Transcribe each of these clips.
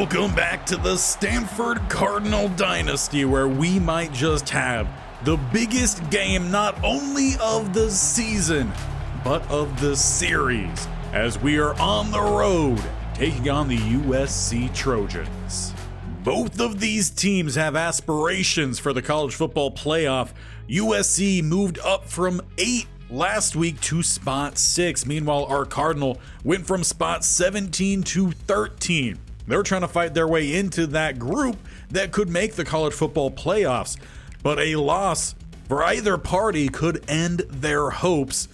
Welcome back to the Stanford Cardinal Dynasty, where we might just have the biggest game not only of the season, but of the series, as we are on the road taking on the USC Trojans. Both of these teams have aspirations for the college football playoff. USC moved up from 8 last week to spot 6. Meanwhile, our Cardinal went from spot 17 to 13. They're trying to fight their way into that group that could make the college football playoffs. But a loss for either party could end their hopes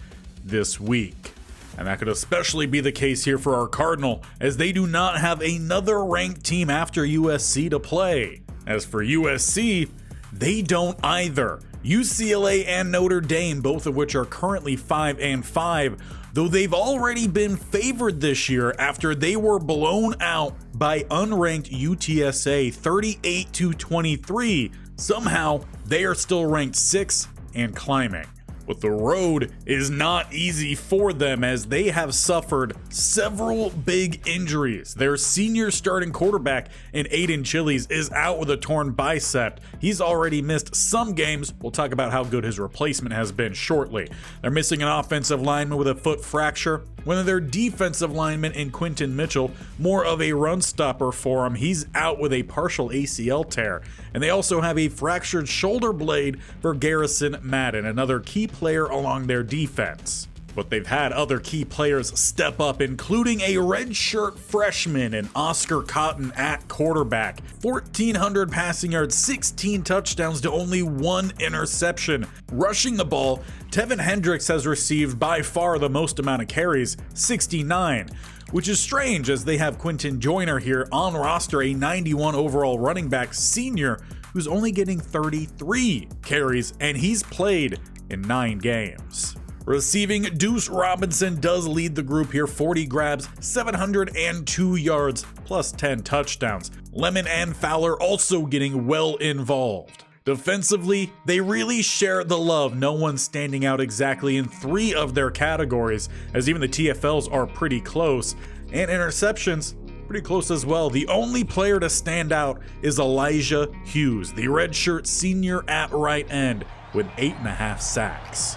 this week. And that could especially be the case here for our Cardinal, as they do not have another ranked team after USC to play. As for USC, they don't either. UCLA and Notre Dame, both of which are currently 5-5, though they've already been favored this year after they were blown out by unranked UTSA 38-23. Somehow, they are still ranked 6 and climbing. But the road is not easy for them, as they have suffered several big injuries. Their senior starting quarterback in Aiden Chillies is out with a torn bicep. He's already missed some games. We'll talk about how good his replacement has been shortly. They're missing an offensive lineman with a foot fracture. One of their defensive linemen in Quinton Mitchell, more of a run stopper for him, he's out with a partial ACL tear. And they also have a fractured shoulder blade for Garrison Madden, another key player along their defense. But they've had other key players step up, including a redshirt freshman in Oscar Cotton at quarterback. 1,400 passing yards, 16 touchdowns to only 1 interception. Rushing the ball, Tevin Hendricks has received by far the most amount of carries, 69. Which is strange, as they have Quinton Joyner here on roster, a 91 overall running back senior who's only getting 33 carries, and he's played in 9 games. Receiving, Deuce Robinson does lead the group here, 40 grabs, 702 yards, plus 10 touchdowns. Lemon and Fowler also getting well involved. Defensively, they really share the love, no one standing out exactly in 3 of their categories, as even the TFLs are pretty close, and interceptions, pretty close as well. The only player to stand out is Elijah Hughes, the redshirt senior at right end, with 8.5 sacks.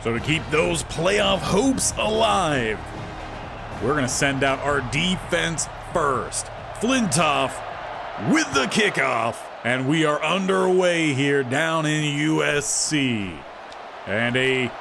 So to keep those playoff hopes alive, we're going to send out our defense first. Flintoff with the kickoff, and we are underway here down in USC. And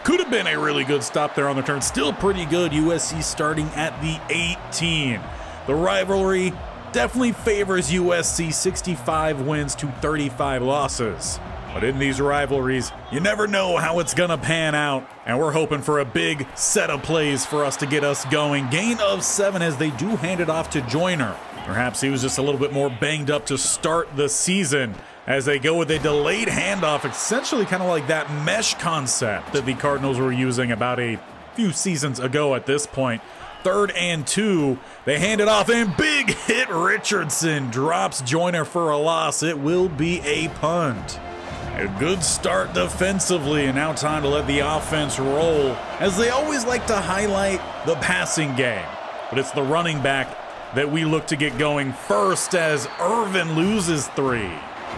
could have been a really good stop there on the turn. Still pretty good. USC starting at the 18. The rivalry definitely favors USC, 65 wins to 35 losses. But in these rivalries, you never know how it's gonna pan out, and we're hoping for a big set of plays for us to get us going. Gain of 7 as they do hand it off to Joyner. Perhaps he was just a little bit more banged up to start the season, as they go with a delayed handoff, essentially kind of like that mesh concept that the Cardinals were using about a few seasons ago at this point. 3rd and 2, they hand it off, and big hit Richardson drops Joyner for a loss. It will be a punt. A good start defensively, and now time to let the offense roll, as they always like to highlight the passing game. But it's the running back that we look to get going first, as Irvin loses 3.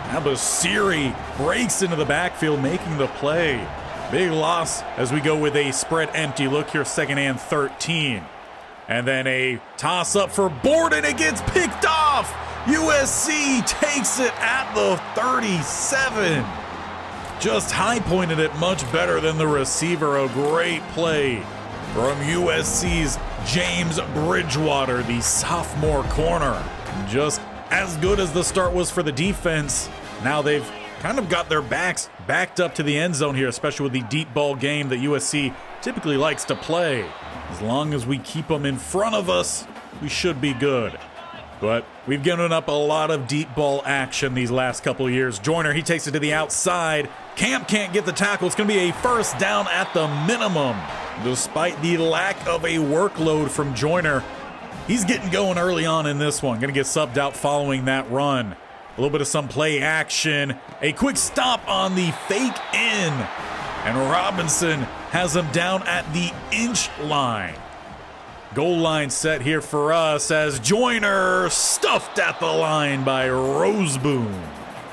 Abasiri breaks into the backfield, making the play. Big loss as we go with a spread empty look here, 2nd and 13. And then a toss up for Borden, it gets picked off. USC takes it at the 37. Just high pointed it much better than the receiver. A great play from USC's James Bridgewater, the sophomore corner. Just as good as the start was for the defense, now they've kind of got their backs backed up to the end zone here, especially with the deep ball game that USC typically likes to play. As long as we keep them in front of us, we should be good. But we've given up a lot of deep ball action these last couple of years. Joyner, he takes it to the outside. Camp can't get the tackle. It's going to be a first down at the minimum. Despite the lack of a workload from Joyner, he's getting going early on in this one. Going to get subbed out following that run. A little bit of some play action. A quick stop on the fake in. And Robinson has him down at the inch line. Goal line set here for us as Joyner stuffed at the line by Roseboom.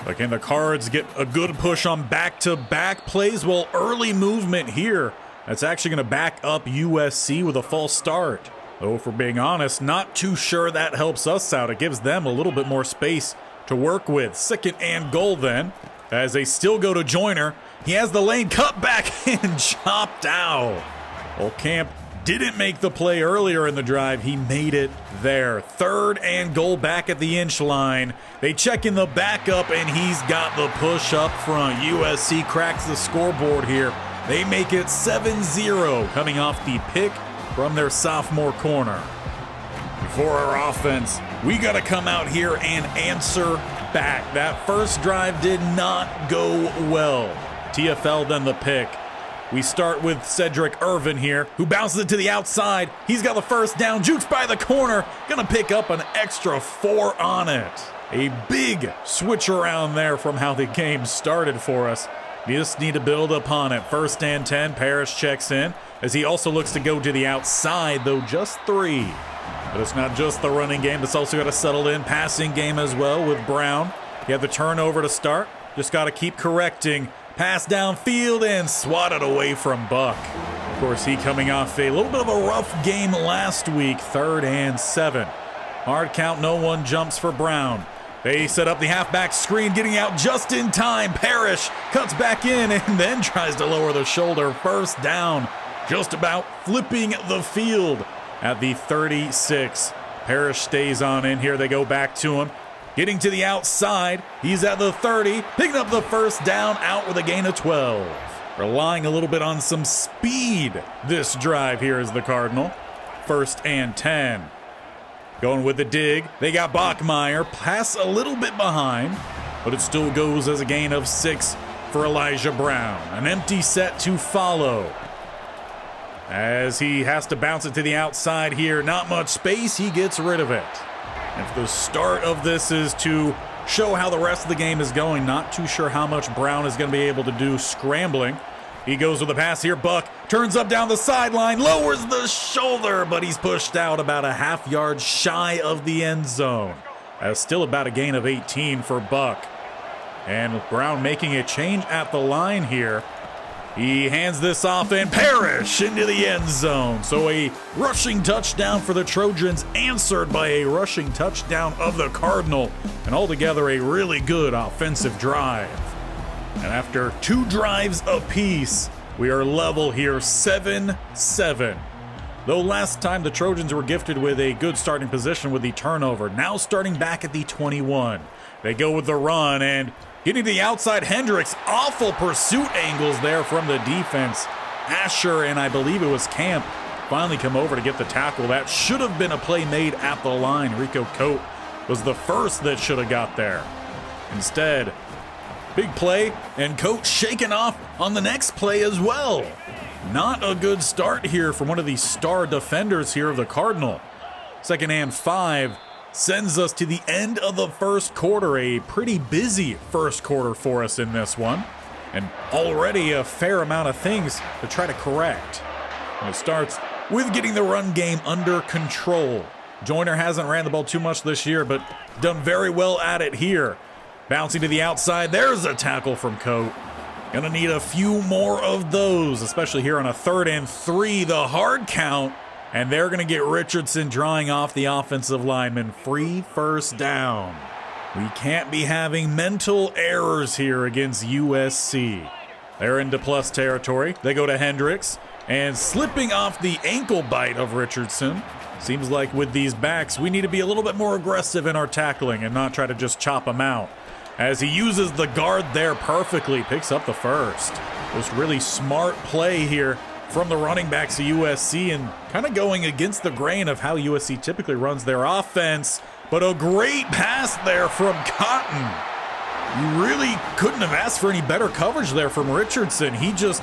But can the Cards get a good push on back-to-back plays? Well, early movement here. That's actually going to back up USC with a false start. Though, if we're being honest, not too sure that helps us out. It gives them a little bit more space to work with. 2nd and goal then, as they still go to Joyner. He has the lane cut back and chopped out. Well, Camp didn't make the play earlier in the drive. He made it there. 3rd and goal back at the inch line. They check in the backup, and he's got the push up front. USC cracks the scoreboard here. They make it 7-0 coming off the pick from their sophomore corner. For our offense, we got to come out here and answer back. That first drive did not go well. TFL then the pick. We start with Cedric Irvin here, who bounces it to the outside. He's got the first down, jukes by the corner, gonna pick up an extra 4 on it. A big switch around there from how the game started for us. We just need to build upon it. 1st and 10, Parrish checks in, as he also looks to go to the outside, though just 3. But it's not just the running game, it's also got to settle in. Passing game as well with Brown. He had the turnover to start, just got to keep correcting. Pass downfield and swatted away from Buck. Of course, he coming off a little bit of a rough game last week. 3rd and 7. Hard count, no one jumps for Brown. They set up the halfback screen, getting out just in time. Parrish cuts back in and then tries to lower the shoulder. 1st down, just about flipping the field at the 36. Parrish stays on in here. They go back to him. Getting to the outside, he's at the 30, picking up the 1st down, out with a gain of 12. Relying a little bit on some speed this drive here is the Cardinal. 1st and 10. Going with the dig, they got Bachmeier, pass a little bit behind, but it still goes as a gain of 6 for Elijah Brown. An empty set to follow. As he has to bounce it to the outside here, not much space, he gets rid of it. If the start of this is to show how the rest of the game is going, not too sure how much Brown is going to be able to do scrambling. He goes with the pass here. Buck turns up down the sideline, lowers the shoulder, but he's pushed out about a half yard shy of the end zone. Still about a gain of 18 for Buck. And Brown making a change at the line here. He hands this off and Parrish into the end zone. So a rushing touchdown for the Trojans, answered by a rushing touchdown of the Cardinal. And altogether a really good offensive drive. And after 2 drives apiece, we are level here, 7-7. Though last time the Trojans were gifted with a good starting position with the turnover. Now starting back at the 21. They go with the run and getting to the outside, Hendricks. Awful pursuit angles there from the defense. Asher and I believe it was Camp finally come over to get the tackle. That should have been a play made at the line. Rico Cote was the first that should have got there. Instead, big play, and Coach shaken off on the next play as well. Not a good start here from one of the star defenders here of the Cardinal. 2nd and 5 sends us to the end of the first quarter. A pretty busy first quarter for us in this one. And already a fair amount of things to try to correct. And it starts with getting the run game under control. Joyner hasn't ran the ball too much this year, but done very well at it here. Bouncing to the outside, there's a tackle from Cote. Gonna need a few more of those, especially here on a 3rd and 3, the hard count. And they're gonna get Richardson drawing off the offensive lineman. Free 1st down. We can't be having mental errors here against USC. They're into plus territory. They go to Hendricks, and slipping off the ankle bite of Richardson. Seems like with these backs, we need to be a little bit more aggressive in our tackling and not try to just chop them out. As he uses the guard there perfectly, picks up the 1st. It was really smart play here from the running backs of USC and kind of going against the grain of how USC typically runs their offense. But a great pass there from Cotton. You really couldn't have asked for any better coverage there from Richardson. He just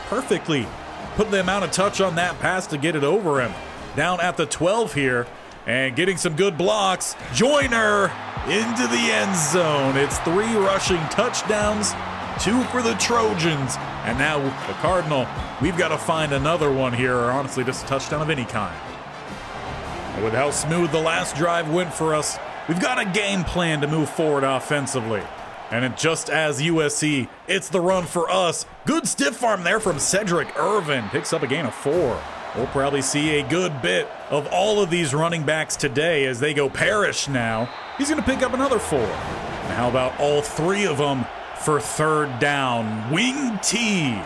perfectly put the amount of touch on that pass to get it over him. Down at the 12 here, and getting some good blocks. Joyner into the end zone. It's 3 rushing touchdowns, 2 for the Trojans. And now the Cardinal, we've got to find another one here, or honestly just a touchdown of any kind. With how smooth the last drive went for us, we've got a game plan to move forward offensively. And just as USC, it's the run for us. Good stiff arm there from Cedric Irvin. Picks up a gain of 4. We'll probably see a good bit of all of these running backs today as they go Parrish now. He's going to pick up another 4. And how about all 3 of them for third down? Wing T.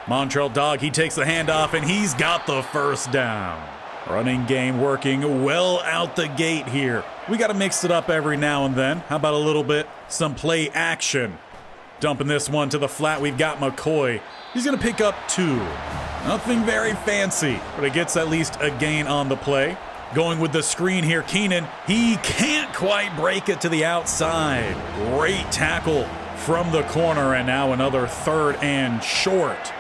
Montrell Dog, he takes the handoff and he's got the first down. Running game working well out the gate here. We got to mix it up every now and then. How about a little bit, some play action? Dumping this one to the flat, we've got McCoy. He's going to pick up 2. Nothing very fancy, but it gets at least a gain on the play. Going with the screen here, Keenan. He can't quite break it to the outside. Great tackle from the corner, and now another 3rd and short.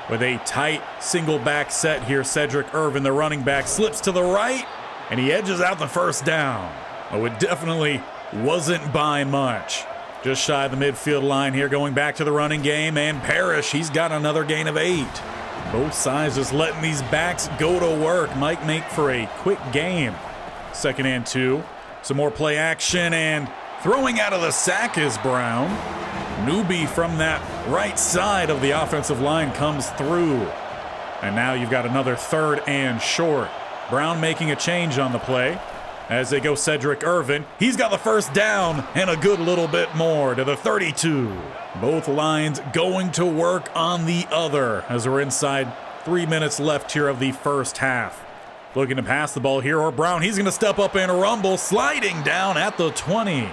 With a tight single back set here, Cedric Irvin, the running back, slips to the right, and he edges out the first down. Oh, it definitely wasn't by much. Just shy of the midfield line here, going back to the running game, and Parrish, he's got another gain of 8. Both sides just letting these backs go to work. Might make for a quick game. 2nd and 2. Some more play action, and throwing out of the sack is Brown. Newbie from that right side of the offensive line comes through. And now you've got another 3rd and short. Brown making a change on the play as they go Cedric Irvin. He's got the first down and a good little bit more to the 32. Both lines going to work on the other as we're inside 3 minutes left here of the first half. Looking to pass the ball here, or Brown, he's going to step up and rumble, sliding down at the 20.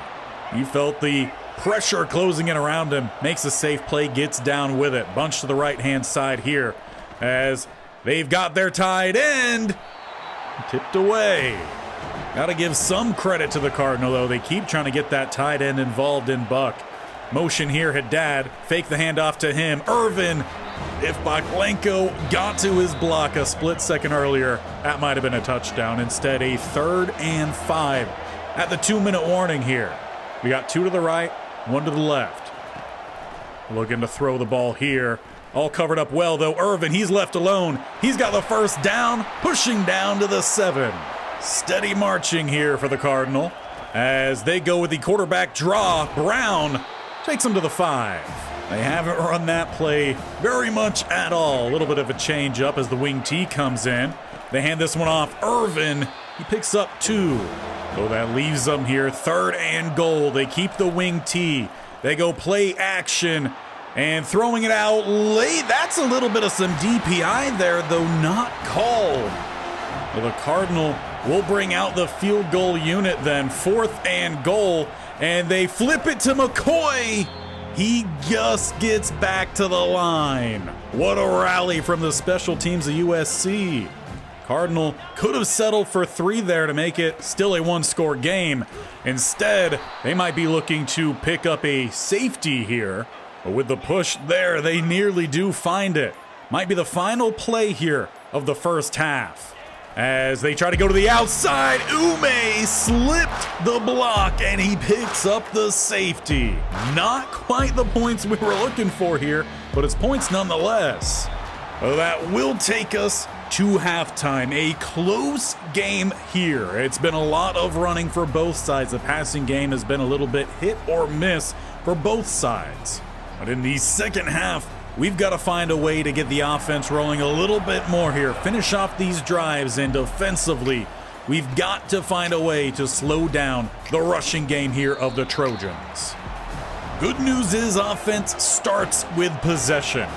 He felt the pressure closing in around him, makes a safe play, gets down with it. Bunch to the right-hand side here as they've got their tight end tipped away. Got to give some credit to the Cardinal, though. They keep trying to get that tight end involved in Buck. Motion here, Haddad. Fake the handoff to him. Irvin, if Baklenko got to his block a split second earlier, that might have been a touchdown. Instead, a 3rd and 5 at the 2-minute warning here. We got 2 to the right, 1 to the left. Looking to throw the ball here. All covered up well, though. Irvin, he's left alone. He's got the first down, pushing down to the 7. Steady marching here for the Cardinal as they go with the quarterback draw. Brown takes them to the 5. They haven't run that play very much at all. A little bit of a change up as the wing T comes in. They hand this one off. Irvin, he picks up 2. So that leaves them here 3rd and goal. They keep the wing T. They go play action and throwing it out late. That's a little bit of some DPI there, though not called. Well, the Cardinal will bring out the field goal unit then. 4th and goal, and they flip it to McCoy. He just gets back to the line. What a rally from the special teams of USC. Cardinal could have settled for 3 there to make it still a 1-score game. Instead, they might be looking to pick up a safety here. But with the push there, they nearly do find it. Might be the final play here of the first half. As they try to go to the outside, Ume slipped the block and he picks up the safety. Not quite the points we were looking for here, but it's points nonetheless. That will take us to halftime. A close game here. It's been a lot of running for both sides. The passing game has been a little bit hit or miss for both sides. But in the second half, we've got to find a way to get the offense rolling a little bit more here. Finish off these drives, and defensively, we've got to find a way to slow down the rushing game here of the Trojans. Good news is offense starts with possession.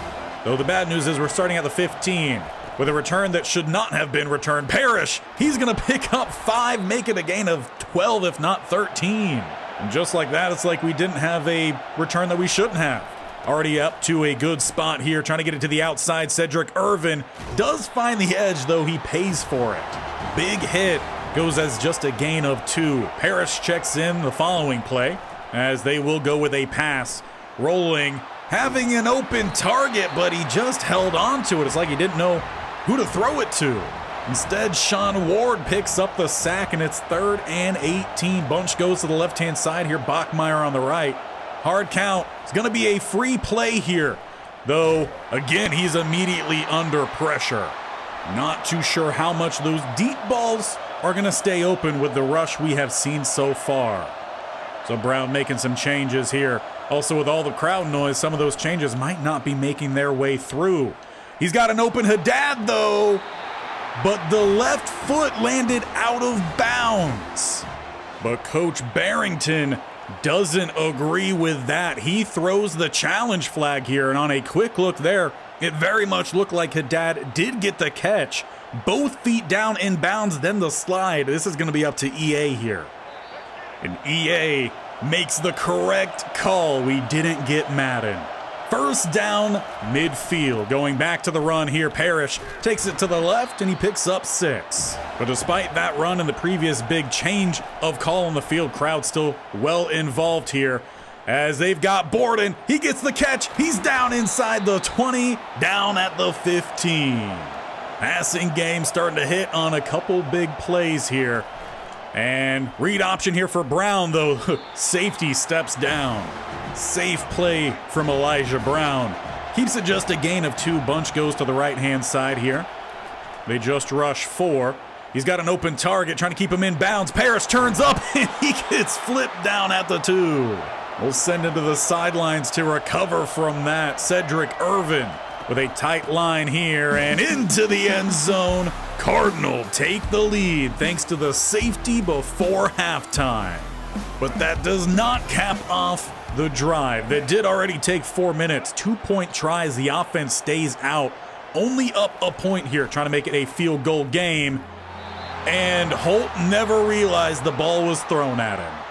Though the bad news is we're starting at the 15 with a return that should not have been returned. Parrish, he's going to pick up 5, make it a gain of 12, if not 13. And just like that, it's like we didn't have a return that we shouldn't have. Already up to a good spot here, trying to get it to the outside. Cedric Irvin does find the edge, though he pays for it. Big hit, goes as just a gain of 2. Parrish checks in the following play as they will go with a pass. Rolling, having an open target, but he just held on to it. It's like he didn't know who to throw it to. Instead, Sean Ward picks up the sack, and it's 3rd and 18. Bunch goes to the left-hand side here. Bachmeier on the right. Hard count. It's going to be a free play here, though, again, he's immediately under pressure. Not too sure how much those deep balls are going to stay open with the rush we have seen so far. So Brown making some changes here. Also, with all the crowd noise, some of those changes might not be making their way through. He's got an open Haddad, though, but the left foot landed out of bounds. But Coach Bearington doesn't agree with that. He throws the challenge flag here, and on a quick look there, it very much looked like Haddad did get the catch. Both feet down in bounds, then the slide. This is going to be up to EA here. And EA makes the correct call. We didn't get Madden. First down, midfield. Going back to the run here, Parrish takes it to the left, and he picks up 6. But despite that run and the previous big change of call on the field, crowd still well involved here. As they've got Borden, he gets the catch. He's down inside the 20, down at the 15. Passing game starting to hit on a couple big plays here. And read option here for Brown, though. Safety steps down. Safe play from Elijah Brown. Keeps it just a gain of 2. Bunch goes to the right-hand side here. They just rush 4. He's got an open target, trying to keep him in bounds. Parrish turns up, and he gets flipped down at the 2. We'll send him to the sidelines to recover from that. Cedric Irvin with a tight line here and into the end zone. Cardinal take the lead thanks to the safety before halftime. But that does not cap off the drive that did already take 4 minutes. 2-point tries, the offense stays out. Only up a point here, trying to make it a field goal game. And Holt never realized the ball was thrown at him.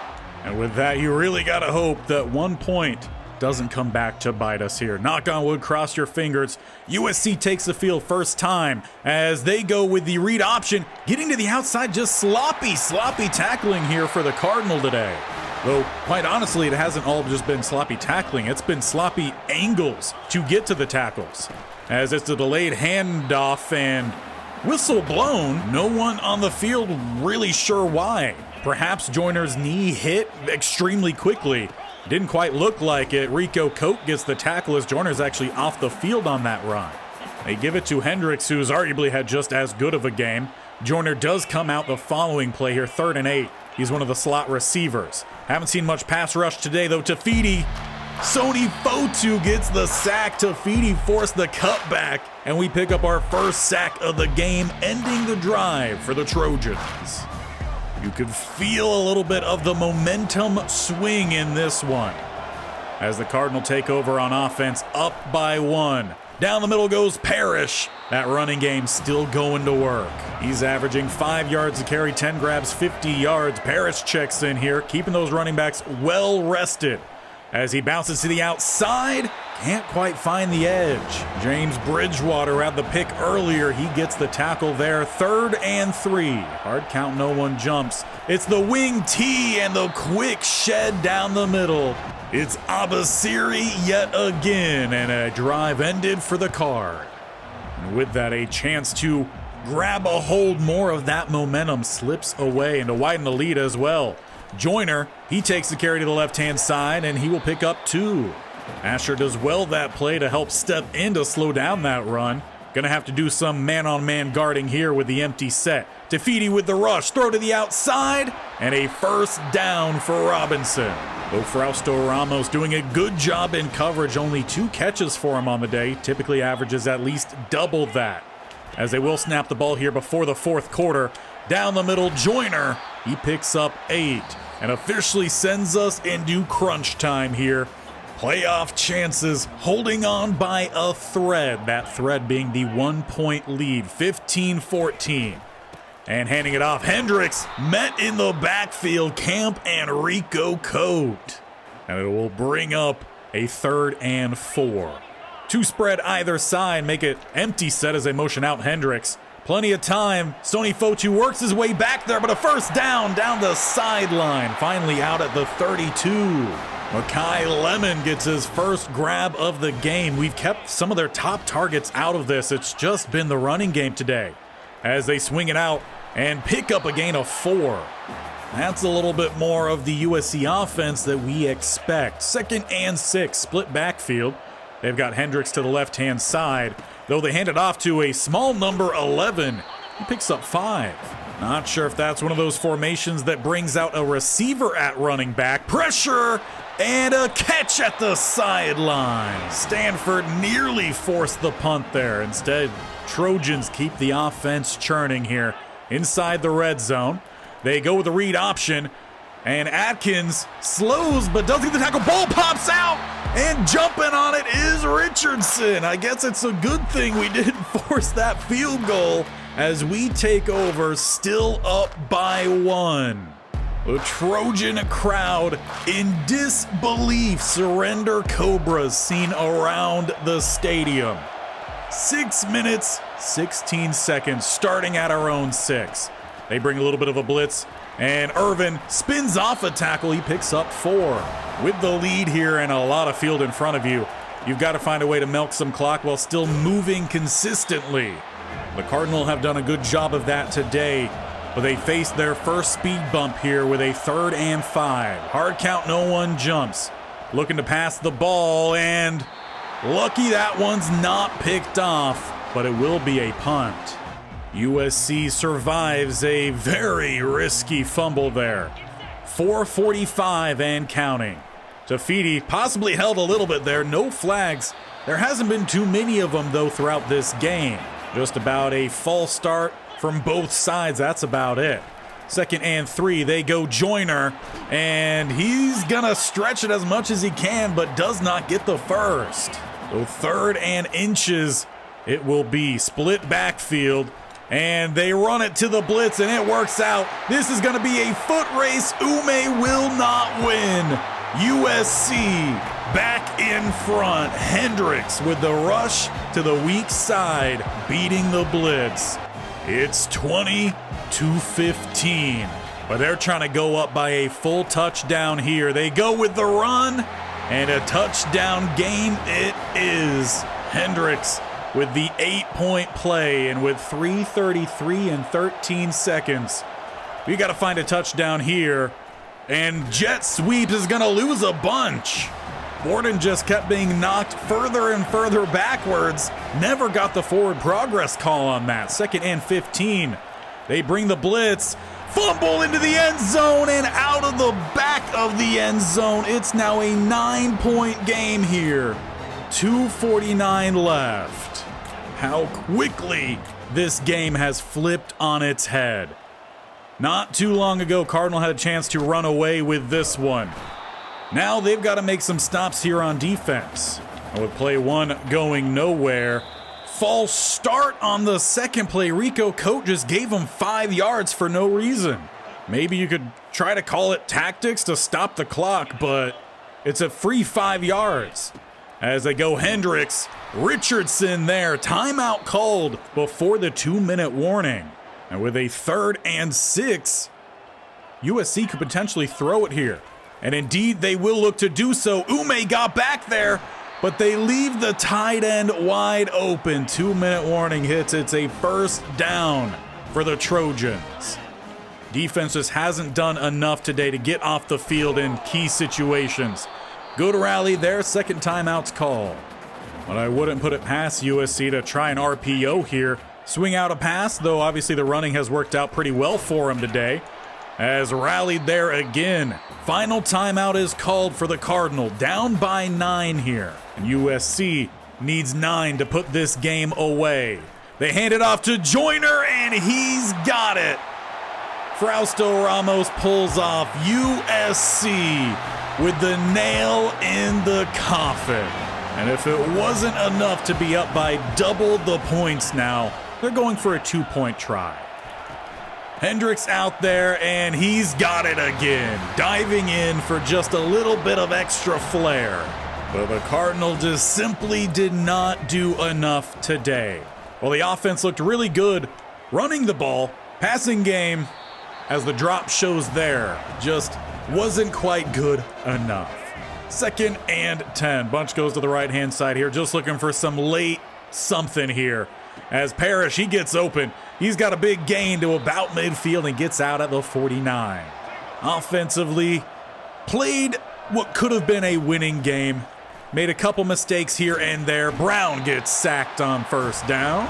And with that, you really got to hope that 1 point doesn't come back to bite us here. Knock on wood, cross your fingers. USC takes the field first time as they go with the read option. Getting to the outside, just sloppy tackling here for the Cardinal today. Though, quite honestly, it hasn't all just been sloppy tackling. It's been sloppy angles to get to the tackles. As it's a delayed handoff and whistle blown. No one on the field really sure why. Perhaps Joyner's knee hit extremely quickly. Didn't quite look like it. Rico Cote gets the tackle as Joyner's actually off the field on that run. They give it to Hendricks, who's arguably had just as good of a game. Joyner does come out the following play here, 3rd and 8. He's one of the slot receivers. Haven't seen much pass rush today, though. Tafiti, Sony Fotu gets the sack. Tafiti forced the cutback, and we pick up our first sack of the game, ending the drive for the Trojans. You could feel a little bit of the momentum swing in this one as the Cardinal take over on offense, up by 1. Down the middle goes Parrish. That running game still going to work. He's averaging 5 yards a carry, 10 grabs, 50 yards. Parrish checks in here, keeping those running backs well rested. As he bounces to the outside, can't quite find the edge. James Bridgewater had the pick earlier. He gets the tackle there. 3rd and 3. Hard count, no one jumps. It's the wing T and the quick shed down the middle. It's Abasiri yet again, and a drive ended for the Card. And with that, a chance to grab a hold more of that momentum slips away and to widen the lead as well. Joyner, he takes the carry to the left-hand side, and he will pick up 2. Asher does well that play to help step in to slow down that run. Gonna have to do some man-on-man guarding here with the empty set. Tafiti with the rush, throw to the outside, and a first down for Robinson. Though Frausto Ramos doing a good job in coverage, only 2 catches for him on the day, typically averages at least double that. As they will snap the ball here before the 4th quarter. Down the middle, Joyner, he picks up 8 and officially sends us into crunch time here. Playoff chances holding on by a thread, that thread being the 1-point lead, 15-14. And handing it off, Hendricks met in the backfield, Camp and Rico Cote. And it will bring up a 3rd and 4. 2 spread either side, make it empty set as they motion out Hendricks. Plenty of time. Sony Fotu works his way back there, but a first down the sideline. Finally out at the 32. Makai Lemon gets his first grab of the game. We've kept some of their top targets out of this. It's just been the running game today as they swing it out and pick up a gain of 4. That's a little bit more of the USC offense that we expect. 2nd and 6, split backfield. They've got Hendricks to the left-hand side, though they hand it off to a small number 11. He picks up 5. Not sure if that's one of those formations that brings out a receiver at running back. Pressure and a catch at the sideline. Stanford nearly forced the punt there. Instead, Trojans keep the offense churning here inside the red zone. They go with the read option, and Atkins slows but doesn't get the tackle. Ball pops out, and jumping on it is Richardson. I guess it's a good thing we didn't force that field goal as we take over, still up by 1. The Trojan crowd in disbelief surrender cobras seen around the stadium. 6 minutes, 16 seconds, starting at our own 6. They bring a little bit of a blitz, and Irvin spins off a tackle. He picks up 4. With the lead here and a lot of field in front of you, you've got to find a way to milk some clock while still moving consistently. The Cardinal have done a good job of that today, but they face their first speed bump here with a 3rd and 5. Hard count, no one jumps. Looking to pass the ball, and lucky that one's not picked off, but it will be a punt. USC survives a very risky fumble there. 4:45 and counting. Tafiti possibly held a little bit there, no flags. There hasn't been too many of them though throughout this game. Just about a false start from both sides, that's about it. 2nd and 3, they go Joyner, and he's gonna stretch it as much as he can, but does not get the first. So 3rd and inches, it will be split backfield, and they run it to the blitz, and it works out. This is gonna be a foot race. Ume will not win. USC back in front. Hendricks with the rush to the weak side, beating the blitz. It's 20-15, but they're trying to go up by a full touchdown here. They go with the run, and a touchdown game it is. Hendricks with the 8-point play, and with 3:33 and 13 seconds, we got to find a touchdown here. And jet sweep is going to lose a bunch. Borden just kept being knocked further and further backwards. Never got the forward progress call on that. 2nd and 15. They bring the blitz. Fumble into the end zone and out of the back of the end zone. It's now a 9-point game here. 2:49 left. How quickly this game has flipped on its head. Not too long ago, Cardinal had a chance to run away with this one. Now they've got to make some stops here on defense. And with play 1 going nowhere, false start on the second play. Rico Cote just gave him 5 yards for no reason. Maybe you could try to call it tactics to stop the clock, but it's a free 5 yards. As they go Hendricks, Richardson there, timeout called before the 2-minute warning. And with a 3rd and 6, USC could potentially throw it here. And indeed, they will look to do so. Ume got back there, but they leave the tight end wide open. 2-minute warning hits. It's a 1st down for the Trojans. Defense just hasn't done enough today to get off the field in key situations. Good rally there. 2nd timeout's called. But I wouldn't put it past USC to try an RPO here. Swing out a pass, though obviously the running has worked out pretty well for him today. As rallied there again. Final timeout is called for the Cardinal. Down by 9 here. And USC needs 9 to put this game away. They hand it off to Joyner, and he's got it. Frausto Ramos pulls off. USC with the nail in the coffin. And if it wasn't enough to be up by double the points now, they're going for a 2-point try. Hendricks out there, and he's got it again, diving in for just a little bit of extra flair. But the Cardinal just simply did not do enough today. Well, the offense looked really good running the ball. Passing game, as the drop shows there, just wasn't quite good enough. 2nd and 10. Bunch goes to the right-hand side here, just looking for some late something here. As Parrish, he gets open. He's got a big gain to about midfield and gets out at the 49. Offensively, played what could have been a winning game. Made a couple mistakes here and there. Brown gets sacked on first down,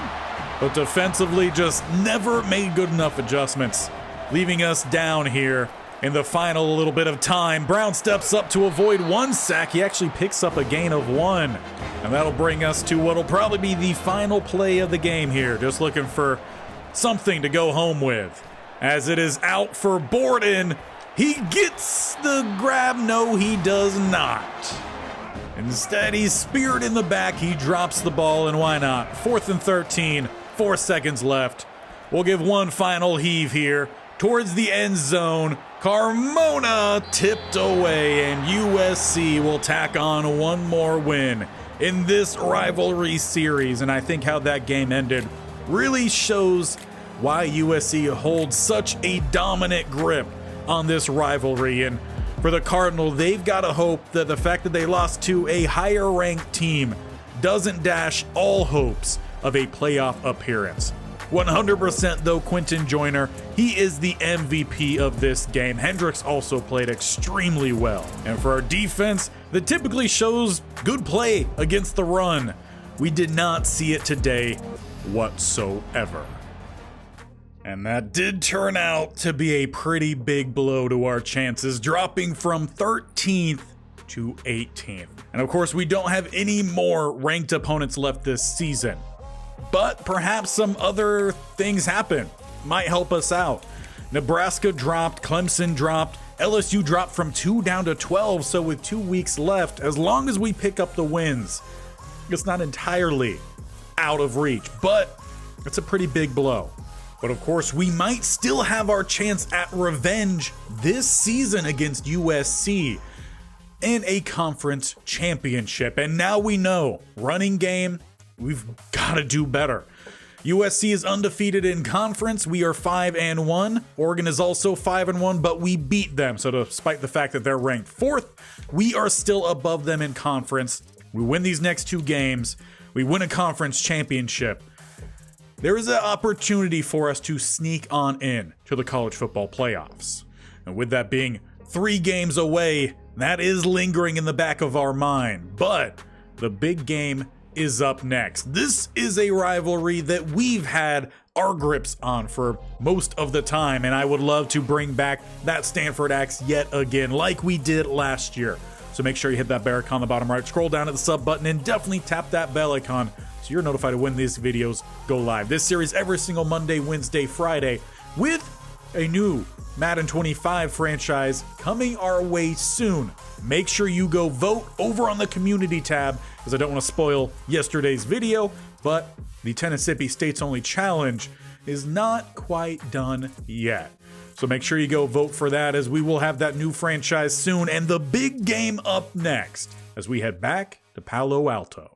but defensively just never made good enough adjustments, leaving us down here in the final little bit of time. Brown steps up to avoid one sack. He actually picks up a gain of 1, and that'll bring us to what'll probably be the final play of the game here. Just looking for something to go home with, as it is out for Borden. He gets the grab. No, he does not. Instead, he's speared in the back. He drops the ball, and why not? 4th and 13, 4 seconds left. We'll give one final heave here towards the end zone. Carmona tipped away, and USC will tack on one more win in this rivalry series. And I think how that game ended really shows why USC holds such a dominant grip on this rivalry. And for the Cardinal, they've got to hope that the fact that they lost to a higher ranked team doesn't dash all hopes of a playoff appearance. 100% though, Quentin Joyner, he is the MVP of this game. Hendricks also played extremely well. And for our defense that typically shows good play against the run, we did not see it today whatsoever. And that did turn out to be a pretty big blow to our chances, dropping from 13th to 18th. And of course, we don't have any more ranked opponents left this season, but perhaps some other things happen. Might help us out. Nebraska dropped, Clemson dropped, LSU dropped from 2 down to 12. So with 2 weeks left, as long as we pick up the wins, it's not entirely out of reach, but it's a pretty big blow. But of course, we might still have our chance at revenge this season against USC in a conference championship. And now we know, running game, we've got to do better. USC is undefeated in conference. We are 5-1. Oregon is also 5-1, but we beat them. So despite the fact that they're ranked 4th, we are still above them in conference. We win these next 2 games. We win a conference championship. There is an opportunity for us to sneak on in to the college football playoffs. And with that being 3 games away, that is lingering in the back of our mind. But the big game is up next. This is a rivalry that we've had our grips on for most of the time, and I would love to bring back that Stanford axe yet again, like we did last year. So make sure you hit that bell icon on the bottom right, scroll down to the sub button, and definitely tap that bell icon so you're notified of when these videos go live. This series every single Monday, Wednesday, Friday, with a new Madden 25 franchise coming our way soon. Make sure you go vote over on the community tab, because I don't want to spoil yesterday's video, but the Tennessee States Only Challenge is not quite done yet. So make sure you go vote for that, as we will have that new franchise soon, and the big game up next as we head back to Palo Alto.